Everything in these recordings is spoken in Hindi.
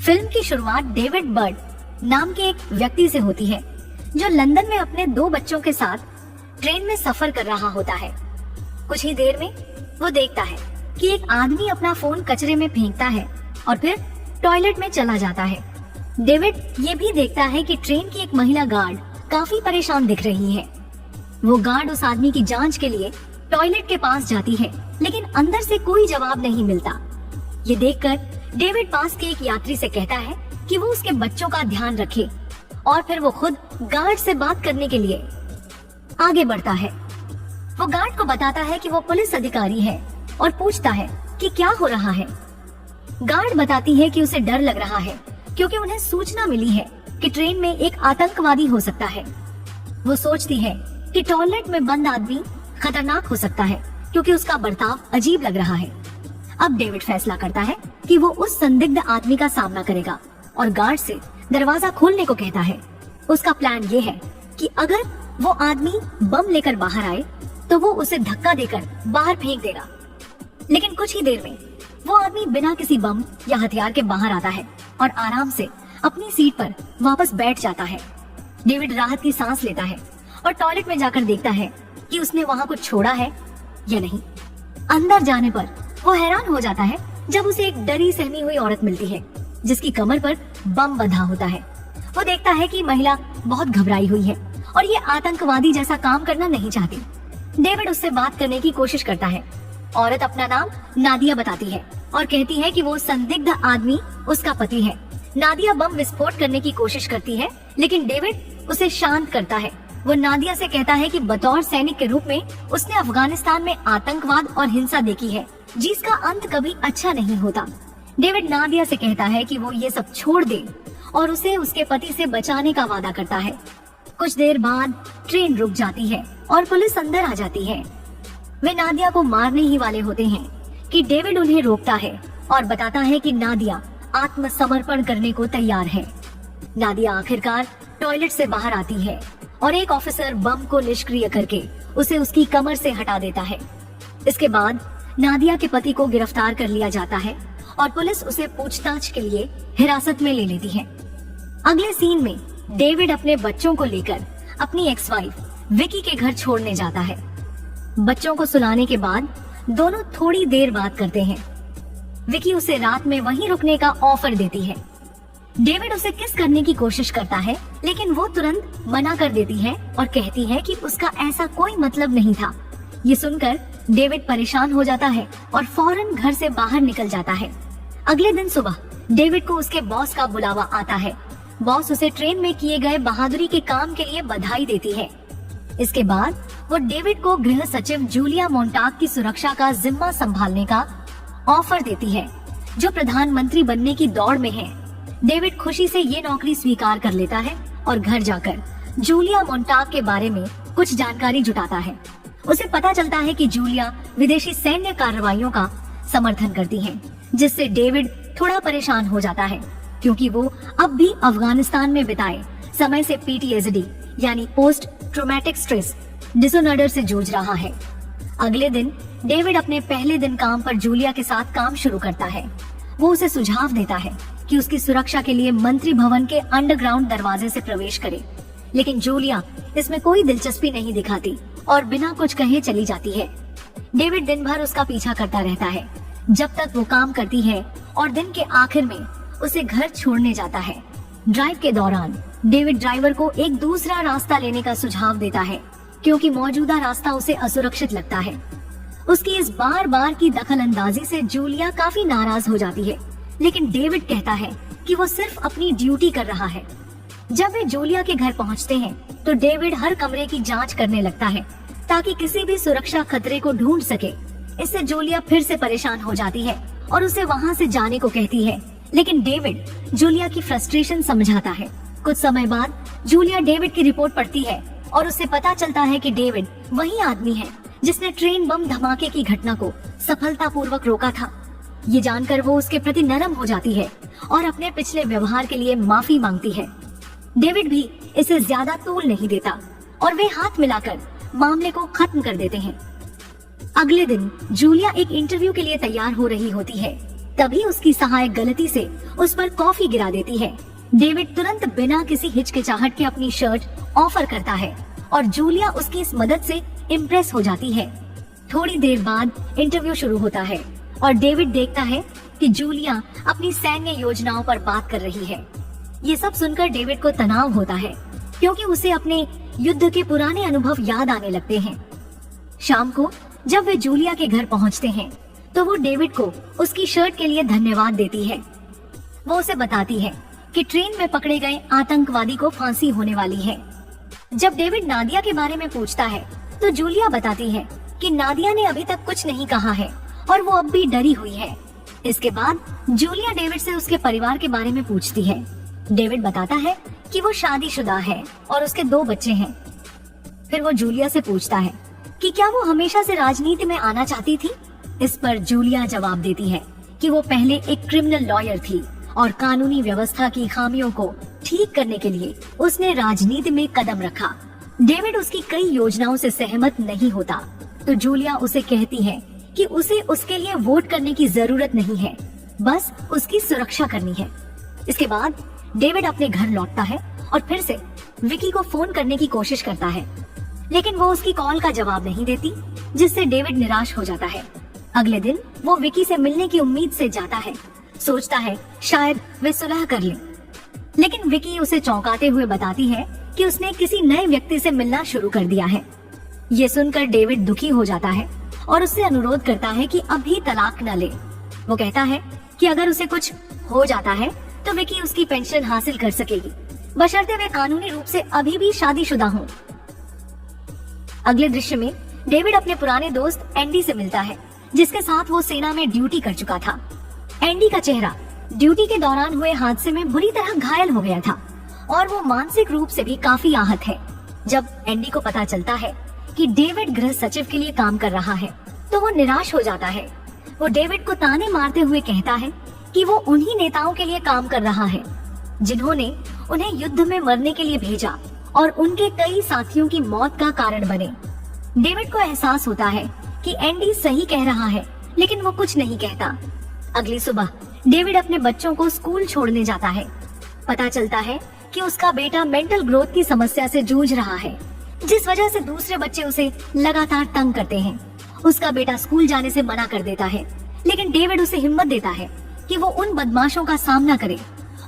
फिल्म की शुरुआत डेविड बर्ड नाम के एक व्यक्ति से होती है, जो लंदन में अपने 2 बच्चों के साथ ट्रेन में सफर कर रहा होता है। कुछ ही देर में वो देखता है कि एक आदमी अपना फोन कचरे में फेंकता है और फिर टॉयलेट में चला जाता है। डेविड ये भी देखता है कि ट्रेन की एक महिला गार्ड काफी परेशान दिख रही है। वो गार्ड उस आदमी की जांच के लिए टॉयलेट के पास जाती है, लेकिन अंदर से कोई जवाब नहीं मिलता। ये देखकर डेविड पास के एक यात्री से कहता है कि वो उसके बच्चों का ध्यान रखे, और फिर वो खुद गार्ड से बात करने के लिए आगे बढ़ता है। वो गार्ड को बताता है कि वो पुलिस अधिकारी है और पूछता है कि क्या हो रहा है। गार्ड बताती है कि उसे डर लग रहा है क्योंकि उन्हें सूचना मिली है कि ट्रेन में एक आतंकवादी हो सकता है। वो सोचती है कि टॉयलेट में बंद आदमी खतरनाक हो सकता है क्योंकि उसका बर्ताव अजीब लग रहा है। अब डेविड फैसला करता है कि वो उस संदिग्ध आदमी का सामना करेगा और गार्ड से दरवाजा खोलने को कहता है। उसका प्लान ये है कि अगर वो आदमी बम लेकर बाहर आए तो वो उसे धक्का देकर बाहर फेंक देगा, लेकिन कुछ ही देर में वो आदमी बिना किसी बम या हथियार के बाहर आता है और आराम से अपनी सीट पर वापस बैठ जाता है। डेविड राहत की सांस लेता है और टॉयलेट में जाकर देखता है कि उसने वहाँ कुछ छोड़ा है या नहीं। अंदर जाने पर वो हैरान हो जाता है जब उसे एक डरी सहमी हुई औरत मिलती है जिसकी कमर पर बम बंधा होता है। वो देखता है कि महिला बहुत घबराई हुई है और ये आतंकवादी जैसा काम करना नहीं चाहती। डेविड उससे बात करने की कोशिश करता है। औरत अपना नाम नादिया बताती है और कहती है कि वो संदिग्ध आदमी उसका पति है। नादिया बम विस्फोट करने की कोशिश करती है, लेकिन डेविड उसे शांत करता है। वो नादिया से कहता है कि बतौर सैनिक के रूप में उसने अफगानिस्तान में आतंकवाद और हिंसा देखी है, जिसका अंत कभी अच्छा नहीं होता। डेविड नादिया से कहता है कि वो ये सब छोड़ दे और उसे उसके पति से बचाने का वादा करता है। कुछ देर बाद ट्रेन रुक जाती है और पुलिस अंदर आ जाती है। वे नादिया को मारने ही वाले होते हैं कि डेविड उन्हें रोकता है और बताता है कि नादिया आत्मसमर्पण करने को तैयार है। नादिया आखिरकार टॉयलेट से बाहर आती है और एक ऑफिसर बम को निष्क्रिय करके उसे उसकी कमर से हटा देता है। इसके बाद नादिया के पति को गिरफ्तार कर लिया जाता है और पुलिस उसे पूछताछ के लिए हिरासत में ले लेती है। अगले सीन में डेविड अपने बच्चों को लेकर अपनी एक्स वाइफ विकी के घर छोड़ने जाता है। बच्चों को सुलाने के बाद दोनों थोड़ी देर बात करते हैं। विकी उसे रात में वहीं रुकने का ऑफर देती है। डेविड उसे किस करने की कोशिश करता है, लेकिन वो तुरंत मना कर देती है और कहती है कि उसका ऐसा कोई मतलब नहीं था। ये सुनकर डेविड परेशान हो जाता है और फौरन घर से बाहर निकल जाता है। अगले दिन सुबह डेविड को उसके बॉस का बुलावा आता है। बॉस उसे ट्रेन में किए गए बहादुरी के काम के लिए बधाई देती है। इसके बाद वो डेविड को गृह सचिव जूलिया मोंटाग की सुरक्षा का जिम्मा संभालने का ऑफर देती है, जो प्रधानमंत्री बनने की दौड़ में है। डेविड खुशी से ये नौकरी स्वीकार कर लेता है और घर जाकर जूलिया मोंटाग के बारे में कुछ जानकारी जुटाता है। उसे पता चलता है कि जूलिया विदेशी सैन्य कार्रवाइयों का समर्थन करती है, जिससे डेविड थोड़ा परेशान हो जाता है क्योंकि वो अब भी अफगानिस्तान में बिताए समय से PTSD यानी पोस्ट ट्रॉमेटिक स्ट्रेस डिसऑर्डर से जूझ रहा है। अगले दिन डेविड अपने पहले दिन काम पर जूलिया के साथ काम शुरू करता है। वो उसे सुझाव देता है कि उसकी सुरक्षा के लिए मंत्री भवन के अंडरग्राउंड दरवाजे से प्रवेश करे, लेकिन जूलिया इसमें कोई दिलचस्पी नहीं दिखाती और बिना कुछ कहे चली जाती है। डेविड दिन भर उसका पीछा करता रहता है जब तक वो काम करती है और दिन के आखिर में उसे घर छोड़ने जाता है। ड्राइव के दौरान डेविड ड्राइवर को एक दूसरा रास्ता लेने का सुझाव देता है क्योंकि मौजूदा रास्ता उसे असुरक्षित लगता है। उसकी इस बार बार की दखलंदाजी से जूलिया काफी नाराज हो जाती है, लेकिन डेविड कहता है कि वो सिर्फ अपनी ड्यूटी कर रहा है। जब वे जूलिया के घर पहुंचते हैं तो डेविड हर कमरे की जांच करने लगता है ताकि किसी भी सुरक्षा खतरे को ढूंढ सके। इससे जूलिया फिर से परेशान हो जाती है और उसे वहां से जाने को कहती है, लेकिन डेविड जूलिया की फ्रस्ट्रेशन समझाता है। कुछ समय बाद जूलिया डेविड की रिपोर्ट पढ़ती है और उसे पता चलता है कि डेविड वही आदमी है जिसने ट्रेन बम धमाके की घटना को सफलतापूर्वक रोका था। ये जानकर वो उसके प्रति नरम हो जाती है और अपने पिछले व्यवहार के लिए माफी मांगती है। डेविड भी इसे ज्यादा तूल नहीं देता और वे हाथ मिलाकर मामले को खत्म कर देते हैं। अगले दिन जूलिया एक इंटरव्यू के लिए तैयार हो रही होती है, तभी उसकी सहायक गलती से उस पर कॉफी गिरा देती है। डेविड तुरंत बिना किसी हिचकिचाहट के अपनी शर्ट ऑफर करता है और जूलिया उसकी इस मदद से इम्प्रेस हो जाती है। थोड़ी देर बाद इंटरव्यू शुरू होता है और डेविड देखता है कि जूलिया अपनी सैन्य योजनाओं पर बात कर रही है। ये सब सुनकर डेविड को तनाव होता है क्योंकि उसे अपने युद्ध के पुराने अनुभव याद आने लगते हैं। शाम को जब वे जूलिया के घर पहुंचते हैं तो वो डेविड को उसकी शर्ट के लिए धन्यवाद देती है। वो उसे बताती है कि ट्रेन में पकड़े गए आतंकवादी को फांसी होने वाली है। जब डेविड नादिया के बारे में पूछता है तो जूलिया बताती है कि नादिया ने अभी तक कुछ नहीं कहा है और वो अब भी डरी हुई है। इसके बाद जूलिया डेविड से उसके परिवार के बारे में पूछती है। डेविड बताता है कि वो शादीशुदा है और उसके 2 बच्चे हैं। फिर वो जूलिया से पूछता है कि क्या वो हमेशा से राजनीति में आना चाहती थी। इस पर जूलिया जवाब देती है कि वो पहले एक क्रिमिनल लॉयर थी और कानूनी व्यवस्था की खामियों को ठीक करने के लिए उसने राजनीति में कदम रखा। डेविड उसकी कई योजनाओं से सहमत नहीं होता तो जूलिया उसे कहती है कि उसे उसके लिए वोट करने की जरूरत नहीं है, बस उसकी सुरक्षा करनी है। इसके बाद डेविड अपने घर लौटता है और फिर से विकी को फोन करने की कोशिश करता है, लेकिन वो उसकी कॉल का जवाब नहीं देती, जिससे डेविड निराश हो जाता है। अगले दिन वो विकी से मिलने की उम्मीद से जाता है, सोचता है शायद वे सुलह कर लें, लेकिन विकी उसे चौंकाते हुए बताती है कि उसने किसी नए व्यक्ति से मिलना शुरू कर दिया है। ये सुनकर डेविड दुखी हो जाता है और उससे अनुरोध करता है कि अभी तलाक न ले। वो कहता है कि अगर उसे कुछ हो जाता है तो विकी उसकी पेंशन हासिल कर सकेगी, बशर्ते वे कानूनी रूप से अभी भी शादीशुदा हों। अगले दृश्य में डेविड अपने पुराने दोस्त एंडी से मिलता है, जिसके साथ वो सेना में ड्यूटी कर चुका था। एंडी का चेहरा ड्यूटी के दौरान हुए हादसे में बुरी तरह घायल हो गया था और वो मानसिक रूप से भी काफी आहत है। जब एंडी को पता चलता है कि डेविड गृह सचिव के लिए काम कर रहा है तो वो निराश हो जाता है। वो डेविड को ताने मारते हुए कहता है कि वो उन्हीं नेताओं के लिए काम कर रहा है जिन्होंने उन्हें युद्ध में मरने के लिए भेजा और उनके कई साथियों की मौत का कारण बने। डेविड को एहसास होता है कि एंडी सही कह रहा है, लेकिन वो कुछ नहीं कहता। अगली सुबह डेविड अपने बच्चों को स्कूल छोड़ने जाता है। पता चलता है कि उसका बेटा मेंटल ग्रोथ की समस्या से जूझ रहा है, जिस वजह से दूसरे बच्चे उसे लगातार तंग करते हैं। उसका बेटा स्कूल जाने से मना कर देता है, लेकिन डेविड उसे हिम्मत देता है कि वो उन बदमाशों का सामना करे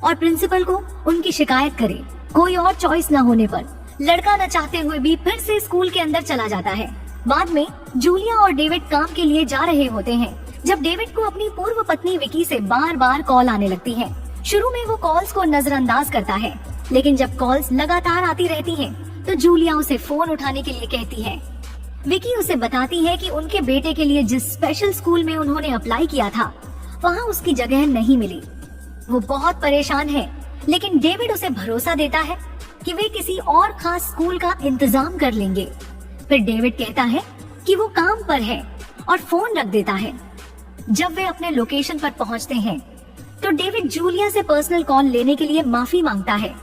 और प्रिंसिपल को उनकी शिकायत करे। कोई और चॉइस न होने पर लड़का न चाहते हुए भी फिर से स्कूल के अंदर चला जाता है। बाद में जूलिया और डेविड काम के लिए जा रहे होते हैं जब डेविड को अपनी पूर्व पत्नी विकी से बार बार कॉल आने लगती है। शुरू में वो कॉल्स को नजरअंदाज करता है, लेकिन जब कॉल्स लगातार आती रहती हैं, तो जूलिया उसे फोन उठाने के लिए कहती है। विकी उसे बताती है कि उनके बेटे के लिए जिस स्पेशल स्कूल में उन्होंने अप्लाई किया था वहाँ उसकी जगह नहीं मिली। वो बहुत परेशान है, लेकिन डेविड उसे भरोसा देता है कि वे किसी और खास स्कूल का इंतजाम कर लेंगे। फिर डेविड कहता है कि वो काम पर है और फोन रख देता है। जब वे अपने लोकेशन पर पहुंचते हैं तो डेविड जूलिया से पर्सनल कॉल लेने के लिए माफी मांगता है,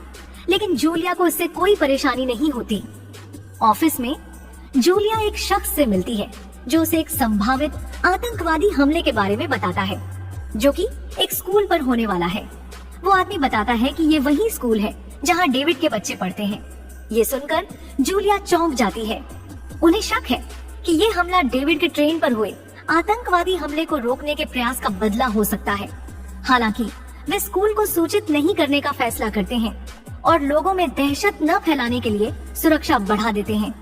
लेकिन जूलिया को इससे कोई परेशानी नहीं होती। ऑफिस में जूलिया एक शख्स से मिलती है जो उसे एक संभावित आतंकवादी हमले के बारे में बताता है, जो कि एक स्कूल पर होने वाला है। वो आदमी बताता है कि ये वही स्कूल है जहां डेविड के बच्चे पढ़ते हैं। ये सुनकर जूलिया चौंक जाती है। उन्हें शक है कि ये हमला डेविड के ट्रेन पर हुए आतंकवादी हमले को रोकने के प्रयास का बदला हो सकता है। हालांकि वे स्कूल को सूचित नहीं करने का फैसला करते हैं और लोगों में दहशत न फैलाने के लिए सुरक्षा बढ़ा देते हैं।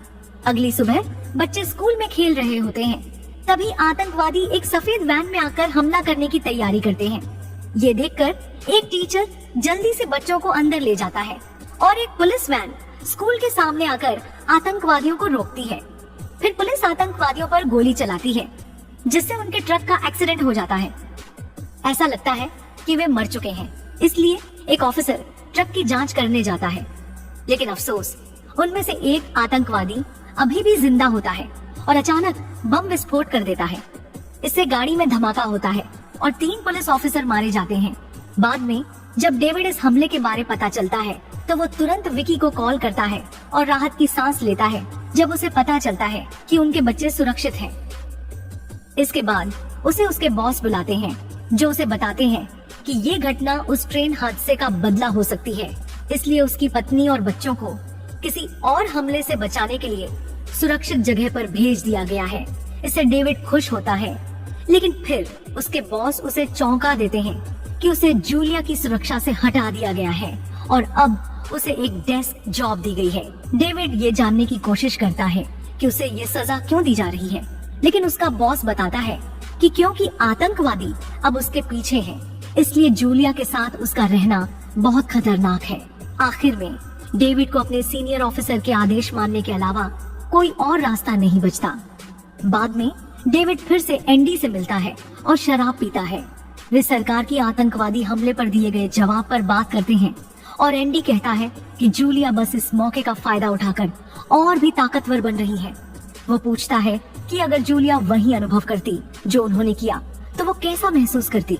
अगली सुबह बच्चे स्कूल में खेल रहे होते हैं, तभी आतंकवादी एक सफेद वैन में आकर हमला करने की तैयारी करते हैं। ये देखकर एक टीचर जल्दी से बच्चों को अंदर ले जाता है और एक पुलिस वैन स्कूल के सामने आकर आतंकवादियों को रोकती है। फिर पुलिस आतंकवादियों पर गोली चलाती है, जिससे उनके ट्रक का एक्सीडेंट हो जाता है। ऐसा लगता है कि वे मर चुके हैं, इसलिए एक ऑफिसर ट्रक की जांच करने जाता है, लेकिन अफसोस उनमें से एक आतंकवादी अभी भी जिंदा होता है और अचानक बम विस्फोट कर देता है। इससे गाड़ी में धमाका होता है और 3 पुलिस ऑफिसर मारे जाते हैं। बाद में जब डेविड इस हमले के बारे पता चलता है तो वो तुरंत विकी को कॉल करता है और राहत की सांस लेता है जब उसे पता चलता है कि उनके बच्चे सुरक्षित हैं। इसके बाद उसे उसके बॉस बुलाते हैं जो उसे बताते हैं कि ये घटना उस ट्रेन हादसे का बदला हो सकती है, इसलिए उसकी पत्नी और बच्चों को किसी और हमले से बचाने के लिए सुरक्षित जगह पर भेज दिया गया है। इससे डेविड खुश होता है, लेकिन फिर उसके बॉस उसे चौंका देते हैं कि उसे जूलिया की सुरक्षा से हटा दिया गया है और अब उसे एक डेस्क जॉब दी गई है। डेविड ये जानने की कोशिश करता है कि उसे ये सजा क्यों दी जा रही है, लेकिन उसका बॉस बताता है कि क्योंकि आतंकवादी अब उसके पीछे हैं, इसलिए जूलिया के साथ उसका रहना बहुत खतरनाक है। आखिर में डेविड को अपने सीनियर ऑफिसर के आदेश मानने के अलावा कोई और रास्ता नहीं बचता। बाद में डेविड फिर से एंडी से मिलता है और शराब पीता है। वे सरकार की आतंकवादी हमले पर दिए गए जवाब पर बात करते हैं और एंडी कहता है कि जूलिया बस इस मौके का फायदा उठाकर और भी ताकतवर बन रही है। वो पूछता है कि अगर जूलिया वही अनुभव करती जो उन्होंने किया तो वो कैसा महसूस करती।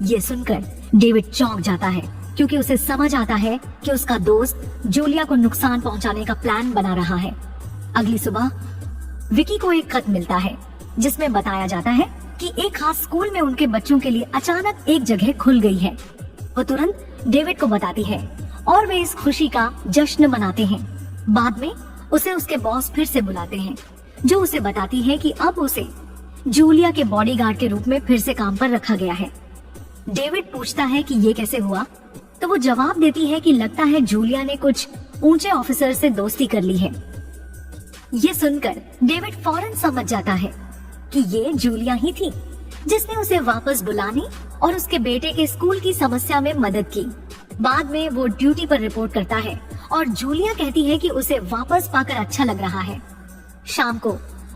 ये सुनकर डेविड चौंक जाता है, क्योंकि उसे समझ आता है कि उसका दोस्त जूलिया को नुकसान पहुंचाने का प्लान बना रहा है। अगली सुबह विकी को एक खत मिलता है जिसमें बताया जाता है कि एक खास स्कूल में उनके बच्चों के लिए अचानक एक जगह खुल गई है। वो तुरंत डेविड को बताती है और वे इस खुशी का जश्न मनाते हैं। बाद में उसे उसके बॉस फिर से बुलाते हैं, जो उसे बताती है कि अब उसे जूलिया के बॉडीगार्ड के रूप में फिर से काम पर रखा गया है। डेविड पूछता है कि ये कैसे हुआ, तो वो जवाब देती है कि लगता है जूलिया ने कुछ ऊंचे ऑफिसर से दोस्ती कर ली है। ये सुनकर डेविड फौरन समझ जाता है कि ये जूलिया ही थी जिसने उसे वापस बुलाने और उसके बेटे के स्कूल की समस्या में मदद की। बाद में वो ड्यूटी पर रिपोर्ट करता है और जूलिया कहती है कि उसे वापस पाकर अच्छा लग रहा है। शाम को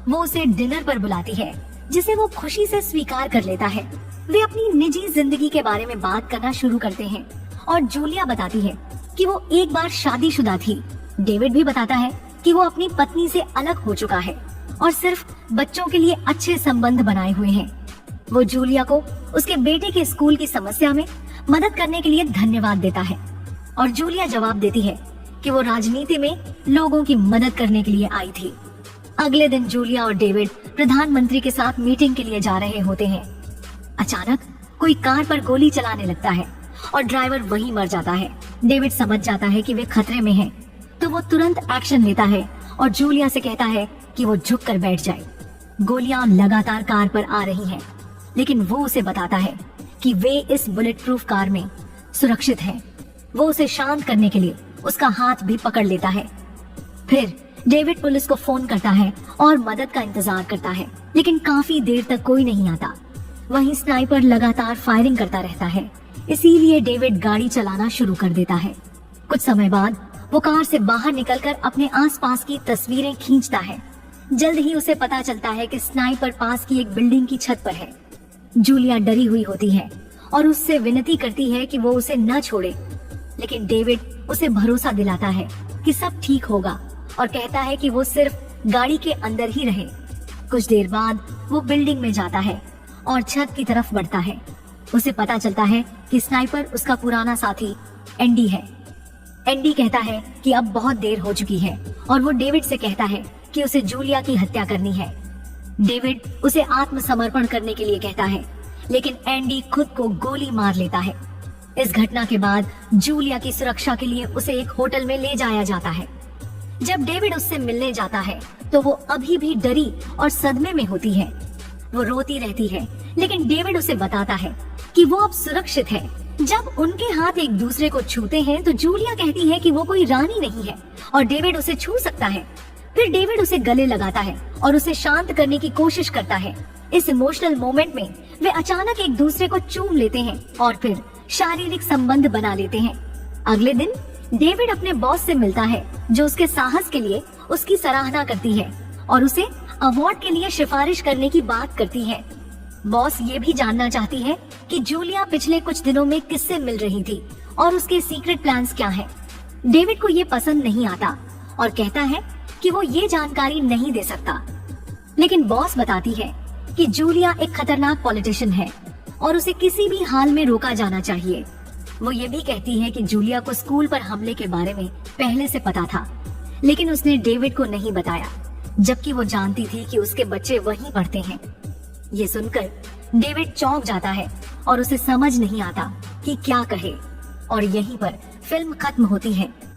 वो उसे डिनर पर बुलाती है, जिसे वो खुशी से स्वीकार कर लेता है। वे अपनी निजी जिंदगी के बारे में बात करना शुरू करते हैं और जूलिया बताती है कि वो एक बार शादीशुदा थी। डेविड भी बताता है कि वो अपनी पत्नी से अलग हो चुका है और सिर्फ बच्चों के लिए अच्छे संबंध बनाए हुए हैं। वो जूलिया को उसके बेटे के स्कूल की समस्या में मदद करने के लिए धन्यवाद देता है और जूलिया जवाब देती है कि वो राजनीति में लोगों की मदद करने के लिए आई थी। अगले दिन जूलिया और डेविड प्रधानमंत्री के साथ मीटिंग के लिए जा रहे होते हैं। अचानक कोई कार पर गोली चलाने लगता है और ड्राइवर वहीं मर जाता है। डेविड समझ जाता है कि वे खतरे में हैं, तो वो तुरंत एक्शन लेता है और जूलिया से कहता है कि वो झुक कर बैठ जाए। गोलियां लगातार कार पर आ रही हैं, लेकिन वो उसे बताता है कि वे इस बुलेट प्रूफ कार में सुरक्षित हैं। वो उसे शांत करने के लिए उसका हाथ भी पकड़ लेता है। फिर डेविड पुलिस को फोन करता है और मदद का इंतजार करता है, लेकिन काफी देर तक कोई नहीं आता। वहीं स्नाइपर लगातार फायरिंग करता रहता है, इसीलिए डेविड गाड़ी चलाना शुरू कर देता है। कुछ समय बाद वो कार से बाहर निकलकर अपने आसपास की तस्वीरें खींचता है। जल्द ही उसे पता चलता है कि स्नाइपर पास की एक बिल्डिंग की छत पर है। जूलिया डरी हुई होती है और उससे विनती करती है कि वो उसे न छोड़े, लेकिन डेविड उसे भरोसा दिलाता है कि सब ठीक होगा और कहता है कि वो सिर्फ गाड़ी के अंदर ही रहे। कुछ देर बाद वो बिल्डिंग में जाता है और छत की तरफ बढ़ता है। उसे पता चलता है कि स्नाइपर उसका पुराना साथी एंडी है। एंडी कहता है कि अब बहुत देर हो चुकी है और वो डेविड से कहता है कि उसे जूलिया की हत्या करनी है। डेविड उसे आत्मसमर्पण करने के लिए कहता है, लेकिन एंडी खुद को गोली मार लेता है। इस घटना के बाद जूलिया की सुरक्षा के लिए उसे एक होटल में ले जाया जाता है। जब डेविड उससे मिलने जाता है तो वो अभी भी डरी और सदमे में होती है। वो रोती रहती है, लेकिन डेविड उसे बताता है कि वो अब सुरक्षित है। जब उनके हाथ एक दूसरे को छूते हैं तो जूलिया कहती है कि वो कोई रानी नहीं है और डेविड उसे छू सकता है। फिर डेविड उसे गले लगाता है और उसे शांत करने की कोशिश करता है। इस इमोशनल मोमेंट में वे अचानक एक दूसरे को चूम लेते हैं और फिर शारीरिक संबंध बना लेते हैं। अगले दिन डेविड अपने बॉस से मिलता है, जो उसके साहस के लिए उसकी सराहना करती है और उसे अवार्ड के लिए सिफारिश करने की बात करती है। बॉस ये भी जानना चाहती है कि जूलिया पिछले कुछ दिनों में किससे मिल रही थी और उसके सीक्रेट प्लान्स क्या हैं। डेविड को ये पसंद नहीं आता और कहता है कि वो ये जानकारी नहीं दे सकता, लेकिन बॉस बताती है कि जूलिया एक खतरनाक पॉलिटिशियन है और उसे किसी भी हाल में रोका जाना चाहिए। वो ये भी कहती है कि जूलिया को स्कूल पर हमले के बारे में पहले से पता था, लेकिन उसने डेविड को नहीं बताया, जबकि वो जानती थी कि उसके बच्चे वहीं पढ़ते हैं। ये सुनकर डेविड चौंक जाता है और उसे समझ नहीं आता कि क्या कहे। और यहीं पर फिल्म खत्म होती है